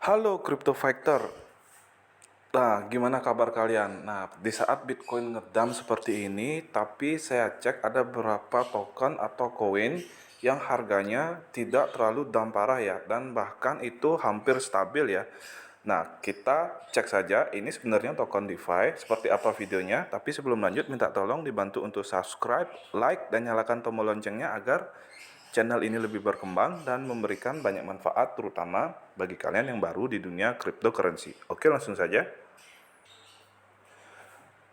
Halo Crypto Fighter. Nah, gimana kabar kalian? Nah, di saat Bitcoin ngedam seperti ini, tapi saya cek ada beberapa token atau koin yang harganya tidak terlalu down parah ya, dan bahkan itu hampir stabil ya. Nah, kita cek saja ini sebenarnya token DeFi, seperti apa videonya. Tapi sebelum lanjut, minta tolong dibantu untuk subscribe, like, dan nyalakan tombol loncengnya agar channel ini lebih berkembang dan memberikan banyak manfaat terutama bagi kalian yang baru di dunia cryptocurrency. Oke, langsung saja.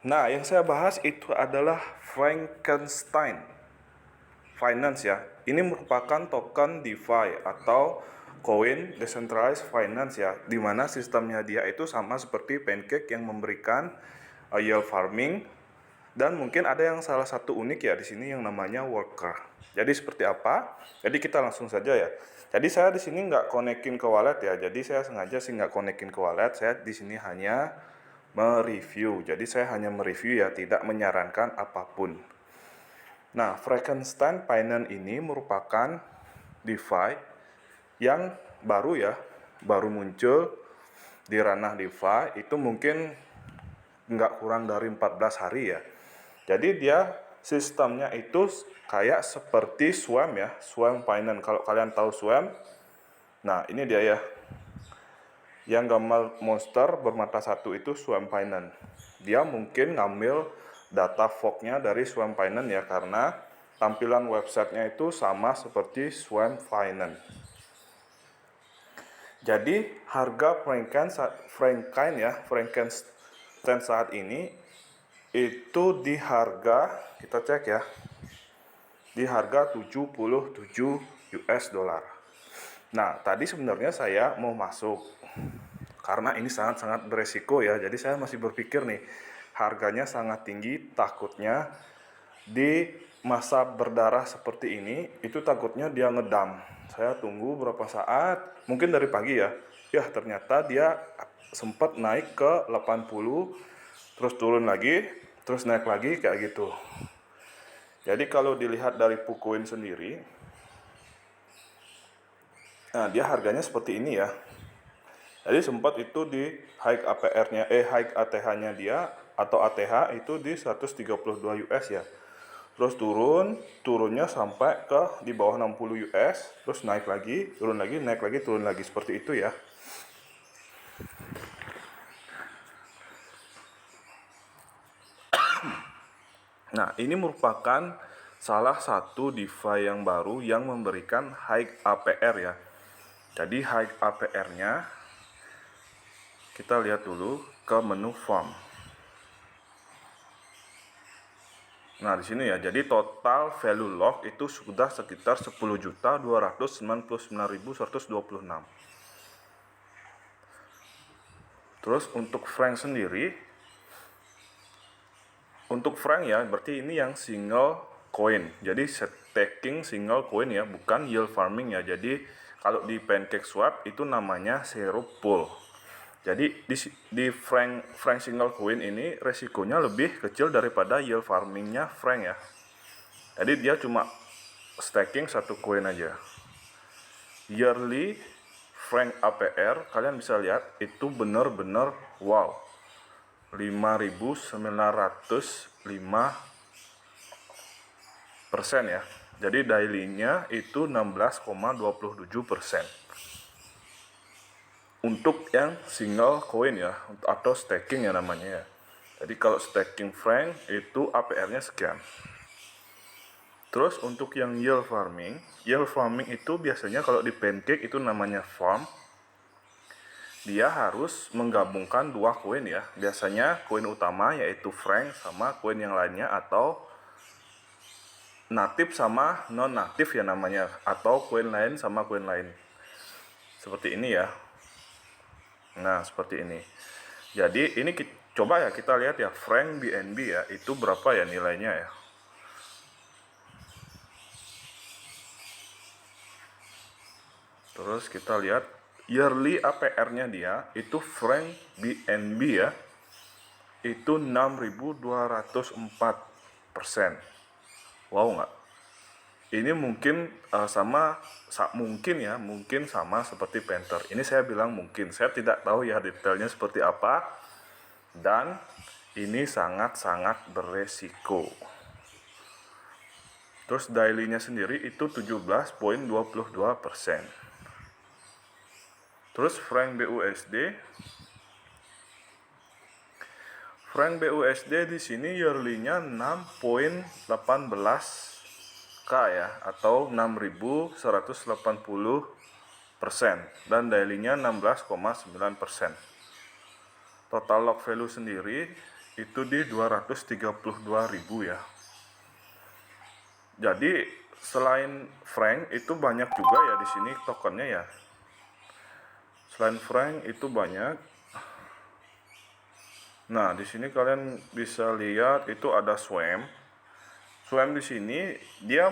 Nah, yang saya bahas itu adalah Frankenstein Finance ya. Ini merupakan token DeFi atau Coin Decentralized Finance ya, di mana sistemnya dia itu sama seperti Pancake yang memberikan yield farming, dan mungkin ada yang salah satu unik ya di sini yang namanya worker. Jadi seperti apa? Jadi kita langsung saja ya. Jadi saya di sini nggak konekin ke wallet ya. Jadi saya sengaja sih nggak konekin ke wallet. Saya di sini hanya mereview. Jadi saya hanya mereview ya, tidak menyarankan apapun. Nah, Frankenstein Finance ini merupakan DeFi yang baru ya, baru muncul di ranah DeFi. Itu mungkin nggak kurang dari 14 hari ya. Jadi dia sistemnya itu kayak seperti Swarm ya, Swarm Finance. Kalau kalian tahu Swarm, nah ini dia ya. Yang gambar monster bermata satu itu Swarm Finance. Dia mungkin ngambil data forknya dari Swarm Finance ya, karena tampilan websitenya itu sama seperti Swarm Finance. Jadi harga Frankenstein saat ini itu di harga, kita cek ya, di harga 77 US dollar. Nah, tadi sebenarnya saya mau masuk karena ini sangat-sangat beresiko ya. Jadi saya masih berpikir nih, harganya sangat tinggi, takutnya di masa berdarah seperti ini itu takutnya dia ngedam. Saya tunggu berapa saat, mungkin dari pagi ya. Ya, ternyata dia sempat naik ke 80, terus turun lagi, terus naik lagi kayak gitu. Jadi kalau dilihat dari Pukoin sendiri, nah dia harganya seperti ini ya. Jadi sempat itu di high APR-nya, high ATH-nya dia atau ATH itu di 132 US ya. Terus turunnya sampai ke di bawah 60 US, terus naik lagi, turun lagi, naik lagi, turun lagi, seperti itu ya. Nah, ini merupakan salah satu DeFi yang baru yang memberikan high APR ya. Jadi high APR-nya kita lihat dulu ke menu farm. Nah, di sini ya. Jadi total value lock itu sudah sekitar 10.299.126. Terus untuk Frank sendiri, untuk Frank ya, berarti ini yang single coin. Jadi staking single coin ya, bukan yield farming ya. Jadi kalau di PancakeSwap itu namanya zero pool. Jadi di Frank single coin ini resikonya lebih kecil daripada yield farmingnya Frank ya. Jadi dia cuma staking satu koin aja. Yearly Frank APR kalian bisa lihat itu benar-benar wow, 5.905% ya. Jadi daily-nya itu 16,27% untuk yang single coin ya, atau staking ya namanya ya. Jadi kalau staking Frank itu APR-nya sekian. Terus untuk yang yield farming itu biasanya kalau di Pancake itu namanya farm. Dia harus menggabungkan dua koin ya. Biasanya koin utama yaitu Frank sama koin yang lainnya, atau natif sama non natif ya namanya, atau koin lain sama koin lain. Seperti ini ya. Nah, seperti ini. Jadi ini coba ya kita lihat ya, Frank BNB ya, itu berapa ya nilainya ya. Terus kita lihat yearly APR-nya dia itu Frank BNB ya, itu 6.204%. Wow nggak? ini mungkin mungkin sama seperti Panther. Ini saya bilang mungkin, saya tidak tahu ya detailnya seperti apa, dan ini sangat-sangat beresiko. Terus daily-nya sendiri itu 17,22%. Terus Frank BUSD di sini yearly-nya 6,18K ya, atau 6.180%, dan daily-nya 16,9%. Total lock value sendiri itu di 232.000 ya. Jadi selain Frank itu banyak juga ya di sini tokennya ya. Selain Frank itu banyak. Nah, di sini kalian bisa lihat itu ada Swam. Swam di sini dia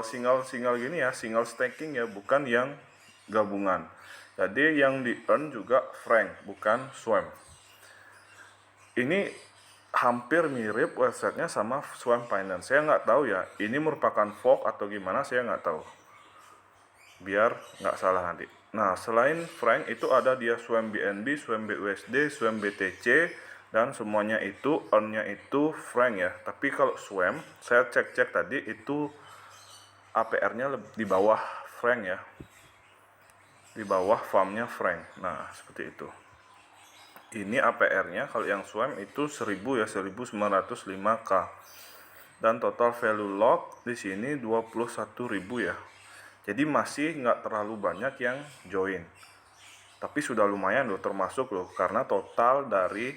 single gini ya, single staking ya, bukan yang gabungan. Jadi yang di earn juga Frank, bukan Swam. Ini hampir mirip websitenya sama Swan Finance. Saya nggak tahu ya, ini merupakan fork atau gimana, saya nggak tahu. Biar nggak salah nanti. Nah, selain Frank itu ada dia Swam BNB, Swam BUSD, Swam BTC, dan semuanya itu earn-nya itu Frank ya. Tapi kalau Swam, saya cek tadi itu APR-nya di bawah Frank ya. Di bawah farm-nya Frank. Nah, seperti itu. Ini APR-nya kalau yang Swam itu 1000 ya, 1905K. Dan total value lock di sini 21.000 ya. Jadi masih nggak terlalu banyak yang join. Tapi sudah lumayan loh, termasuk loh, karena total dari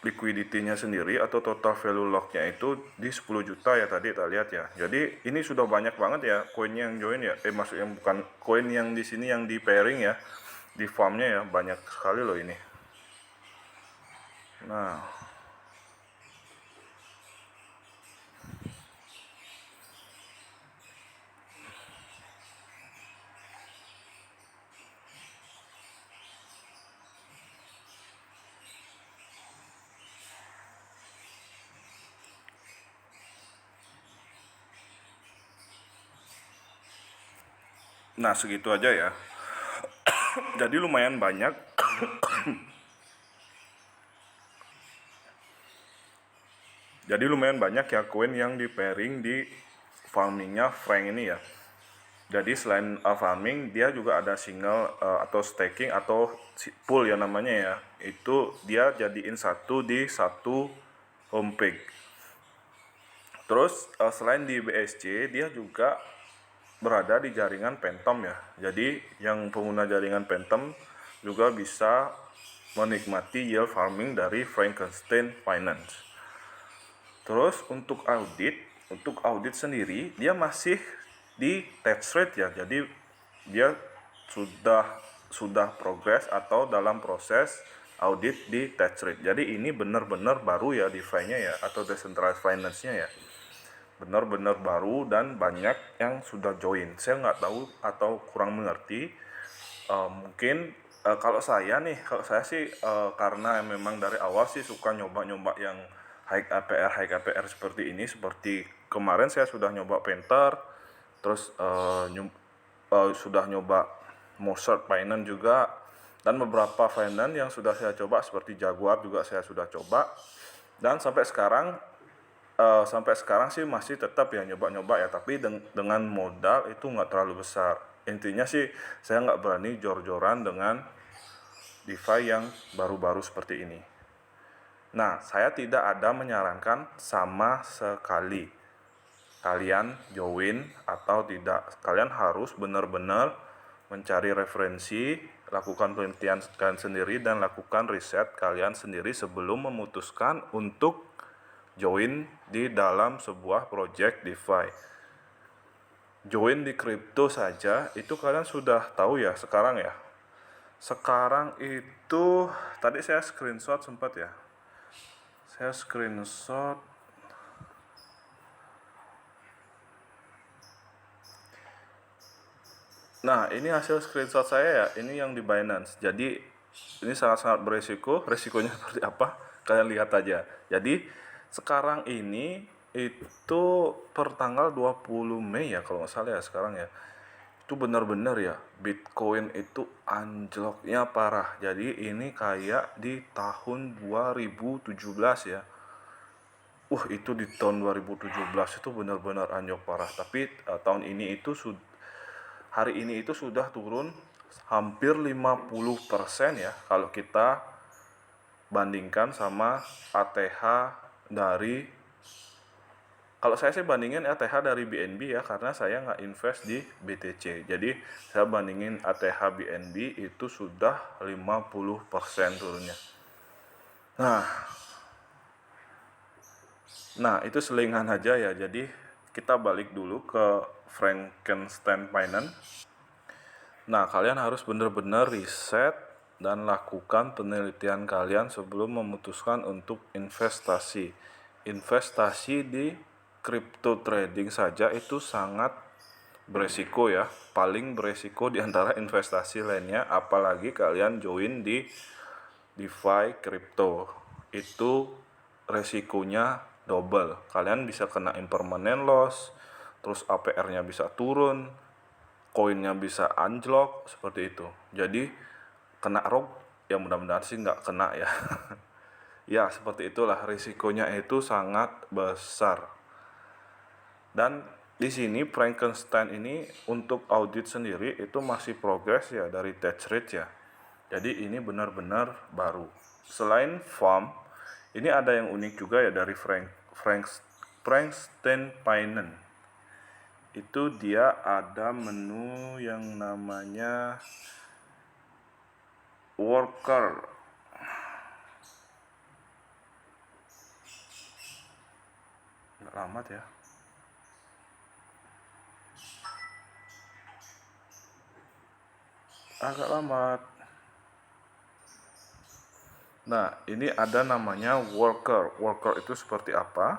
liquidity-nya sendiri atau total value lock-nya itu di 10 juta ya tadi kita lihat ya. Jadi ini sudah banyak banget ya koin yang join ya. Maksudnya bukan koin yang di sini yang di pairing ya. Di farmnya ya banyak sekali loh ini. Nah, segitu aja ya. Jadi lumayan banyak. Jadi lumayan banyak ya koin yang di pairing di farmingnya Frank ini ya. Jadi selain farming, dia juga ada single atau staking atau pool ya namanya ya. Itu dia jadiin satu di satu homepage. Terus selain di BSC, dia juga berada di jaringan Phantom ya. Jadi yang pengguna jaringan Phantom juga bisa menikmati yield farming dari Frankenstein Finance. Terus untuk audit sendiri dia masih di test rate ya. Jadi dia sudah progres atau dalam proses audit di test rate. Jadi ini benar-benar baru ya DeFi-nya ya, atau decentralized finance-nya ya. Benar-benar baru dan banyak yang sudah join. Saya nggak tahu atau kurang mengerti. Mungkin kalau saya sih karena memang dari awal sih suka nyoba-nyoba yang high APR seperti ini. Seperti kemarin saya sudah nyoba Panther, terus sudah nyoba Mozart Finance juga, dan beberapa finance yang sudah saya coba seperti Jaguar juga saya sudah coba, dan sampai sekarang sih masih tetap ya nyoba-nyoba ya, tapi dengan modal itu nggak terlalu besar. Intinya sih saya nggak berani jor-joran dengan DeFi yang baru-baru seperti ini. Nah, saya tidak ada menyarankan sama sekali kalian join atau tidak. Kalian harus benar-benar mencari referensi, lakukan penelitian kalian sendiri, dan lakukan riset kalian sendiri sebelum memutuskan untuk join di dalam sebuah project DeFi. Join di kripto saja itu kalian sudah tahu ya sekarang ya. Sekarang itu tadi saya screenshot sempat ya. Saya screenshot. Nah, ini hasil screenshot saya ya. Ini yang di Binance. Jadi ini sangat-sangat beresiko. Resikonya seperti apa? Kalian lihat aja. Jadi sekarang ini itu per tanggal 20 Mei ya kalau nggak salah ya sekarang ya. Itu benar-benar ya, Bitcoin itu anjloknya parah. Jadi ini kayak di tahun 2017 ya. Itu di tahun 2017 itu benar-benar anjlok parah. Tapi tahun ini itu hari ini itu sudah turun hampir 50% ya kalau kita bandingkan sama ATH dari, kalau saya sih bandingin ATH dari BNB ya, karena saya nggak invest di BTC. Jadi saya bandingin ATH BNB itu sudah 50% turunnya. Nah, itu selingan aja ya. Jadi kita balik dulu ke Frankenstein Finance. Nah, kalian harus benar-benar riset dan lakukan penelitian kalian sebelum memutuskan untuk investasi. Investasi di crypto trading saja itu sangat beresiko ya, paling beresiko di antara investasi lainnya, apalagi kalian join di DeFi crypto. Itu resikonya double. Kalian bisa kena impermanent loss, terus APR-nya bisa turun, koinnya bisa anjlok seperti itu. Jadi kena rob ya, mudah-mudahan sih nggak kena ya. Ya seperti itulah, risikonya itu sangat besar. Dan di sini Frankenstein ini untuk audit sendiri itu masih progres ya dari tax rate ya. Jadi ini benar-benar baru. Selain farm, ini ada yang unik juga ya dari Frankenstein Finance. Itu dia ada menu yang namanya worker. Nggak lambat ya. Agak lambat. Nah, ini ada namanya worker. Worker itu seperti apa?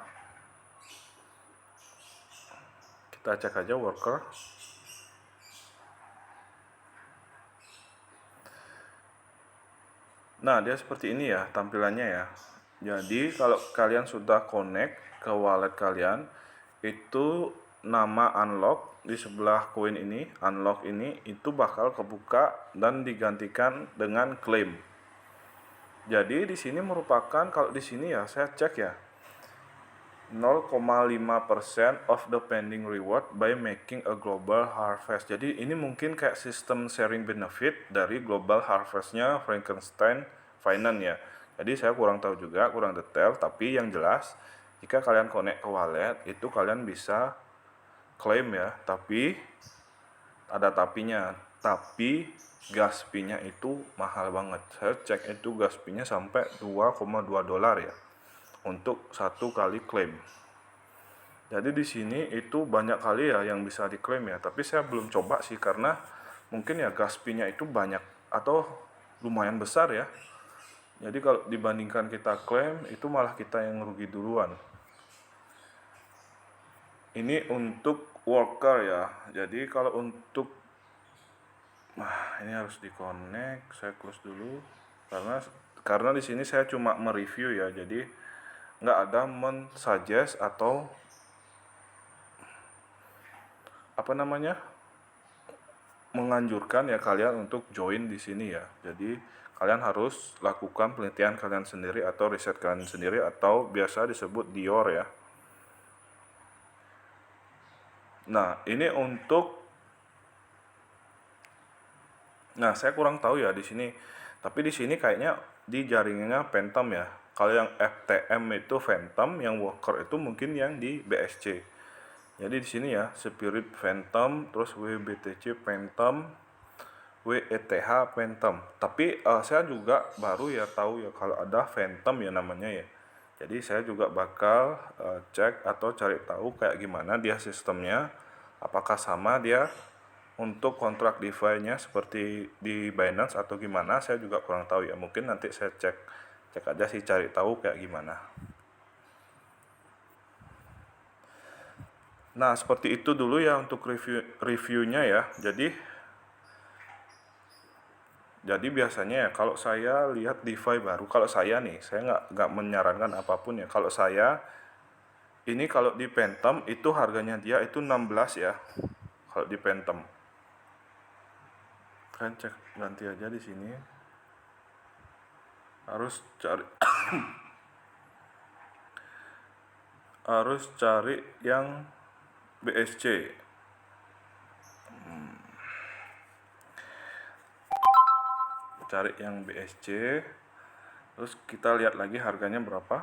Kita cek aja worker. Nah, dia seperti ini ya tampilannya ya. Jadi, kalau kalian sudah connect ke wallet kalian, itu nama unlock di sebelah koin ini, unlock ini itu bakal kebuka dan digantikan dengan claim. Jadi di sini merupakan, kalau di sini ya saya cek ya, 0,5% of the pending reward by making a global harvest. Jadi ini mungkin kayak sistem sharing benefit dari global harvestnya Frankenstein Finance ya. Jadi saya kurang tahu juga, kurang detail, tapi yang jelas jika kalian connect ke wallet itu kalian bisa claim ya, tapi ada tapinya. Tapi gas fee-nya itu mahal banget. Saya cek itu gas fee-nya sampai 2,2 dolar ya untuk satu kali claim. Jadi di sini itu banyak kali ya yang bisa diklaim ya, tapi saya belum coba sih karena mungkin ya gas fee-nya itu banyak atau lumayan besar ya. Jadi kalau dibandingkan kita klaim itu malah kita yang rugi duluan. Ini untuk worker ya. Jadi kalau untuk ini harus di-connect, saya close dulu karena di sini saya cuma mereview ya. Jadi nggak ada men-suggest atau apa namanya? Menganjurkan ya kalian untuk join di sini ya. Jadi kalian harus lakukan penelitian kalian sendiri atau riset kalian sendiri atau biasa disebut Dior ya. Nah, ini untuk saya kurang tahu ya di sini. Tapi di sini kayaknya di jaringannya Phantom ya. Kalau yang FTM itu Phantom, yang Worker itu mungkin yang di BSC. Jadi di sini ya, Spirit Phantom, terus WBTC Phantom, WETH Phantom. Tapi saya juga baru ya tahu ya kalau ada Phantom ya namanya ya. Jadi saya juga bakal cek atau cari tahu kayak gimana dia sistemnya. Apakah sama dia untuk kontrak DeFi-nya seperti di Binance atau gimana, saya juga kurang tahu ya. Mungkin nanti saya cek aja sih, cari tahu kayak gimana. Nah, seperti itu dulu ya untuk reviewnya ya. Jadi biasanya ya kalau saya lihat DeFi baru, kalau saya nih, saya nggak menyarankan apapun ya. Kalau saya Ini kalau di Phantom itu harganya dia itu 16 ya. Kalau di Phantom. Kan cek ganti aja di sini. Harus cari harus cari yang BSC. Cari yang BSC. Terus kita lihat lagi harganya berapa.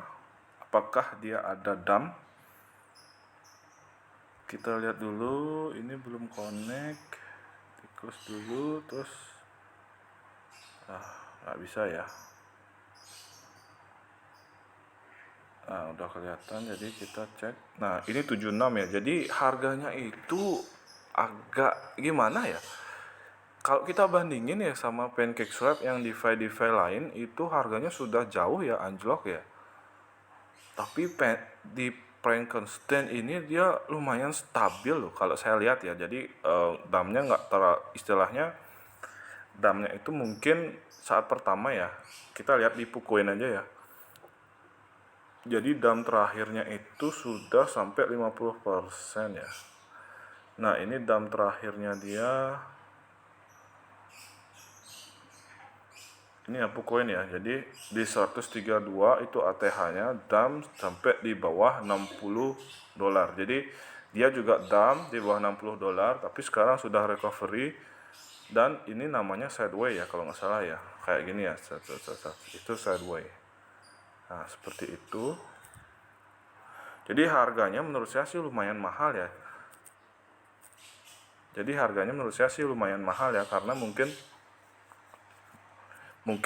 Apakah dia ada DAM? Kita lihat dulu, ini belum connect. Di close dulu, terus nggak bisa ya. Nah, udah kelihatan, jadi kita cek. Nah, ini 76 ya. Jadi harganya itu agak gimana ya? Kalau kita bandingin ya sama Pancake Swap yang DeFi lain, itu harganya sudah jauh ya anjlok ya. Tapi di Frankenstein ini dia lumayan stabil loh kalau saya lihat ya. Jadi damnya nggak istilahnya damnya itu mungkin saat pertama ya. Kita lihat di Pukoin aja ya. Jadi dam terakhirnya itu sudah sampai 50% ya. Nah, ini dam terakhirnya dia ini ya Pukoin ya. Jadi di 132 itu ATH-nya dam sampai di bawah $60. Jadi dia juga dam di bawah $60, tapi sekarang sudah recovery dan ini namanya sideway ya kalau nggak salah ya. Kayak gini ya. Itu sideway. Nah, seperti itu. Jadi harganya menurut saya sih lumayan mahal ya. Karena mungkin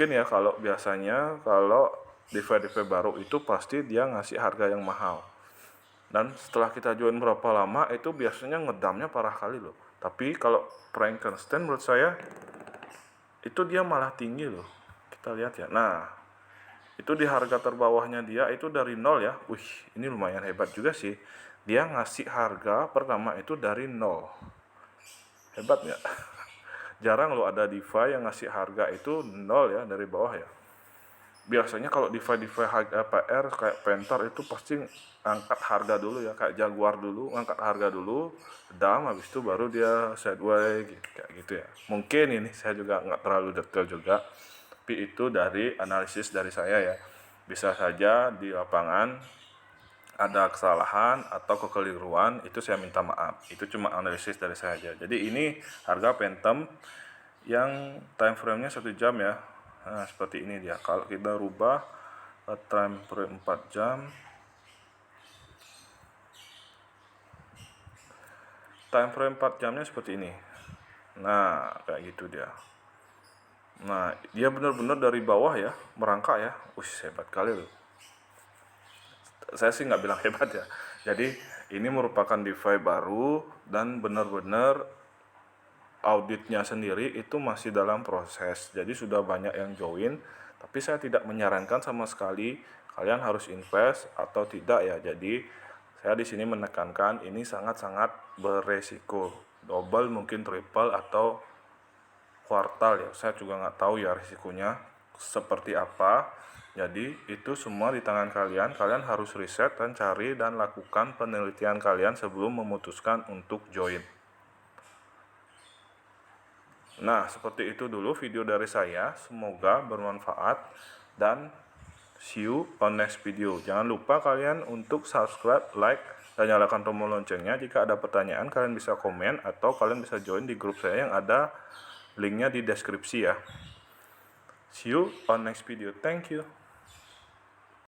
ya kalau biasanya kalau DeFi baru itu pasti dia ngasih harga yang mahal. Dan setelah kita join berapa lama itu biasanya ngedamnya parah kali loh. Tapi kalau Frankenstein menurut saya itu dia malah tinggi loh. Kita lihat ya. Nah, itu di harga terbawahnya dia itu dari 0 ya. Wih, ini lumayan hebat juga sih. Dia ngasih harga pertama itu dari 0. Hebat ya. Jarang loh ada DeFi yang ngasih harga itu 0 ya, dari bawah ya. Biasanya kalau DeFi PR kayak Pentar itu pasti angkat harga dulu ya, kayak Jaguar dulu, angkat harga dulu, dam, habis itu baru dia sideway kayak gitu ya. Mungkin ini saya juga nggak terlalu detail juga, tapi itu dari analisis dari saya ya. Bisa saja di lapangan ada kesalahan atau kekeliruan, itu saya minta maaf. Itu cuma analisis dari saya aja. Jadi ini harga Phantom yang time frame-nya 1 jam ya. Nah, seperti ini dia. Kalau kita rubah time frame 4 jam, time frame 4 jamnya seperti ini. Nah, kayak gitu dia. Nah, dia benar-benar dari bawah ya, merangkak ya. Hebat kali loh. Saya sih nggak bilang hebat ya. Jadi ini merupakan DeFi baru dan benar-benar auditnya sendiri itu masih dalam proses. Jadi sudah banyak yang join, tapi saya tidak menyarankan sama sekali kalian harus invest atau tidak ya. Jadi saya di sini menekankan ini sangat-sangat beresiko. Double mungkin triple atau kuartal ya. Saya juga nggak tahu ya risikonya seperti apa. Jadi itu semua di tangan kalian. Kalian harus riset dan cari dan lakukan penelitian kalian sebelum memutuskan untuk join. Nah, seperti itu dulu video dari saya. Semoga bermanfaat dan see you on next video. Jangan lupa kalian untuk subscribe, like, dan nyalakan tombol loncengnya. Jika ada pertanyaan kalian bisa komen atau kalian bisa join di grup saya yang ada linknya di deskripsi ya. See you on next video. Thank you.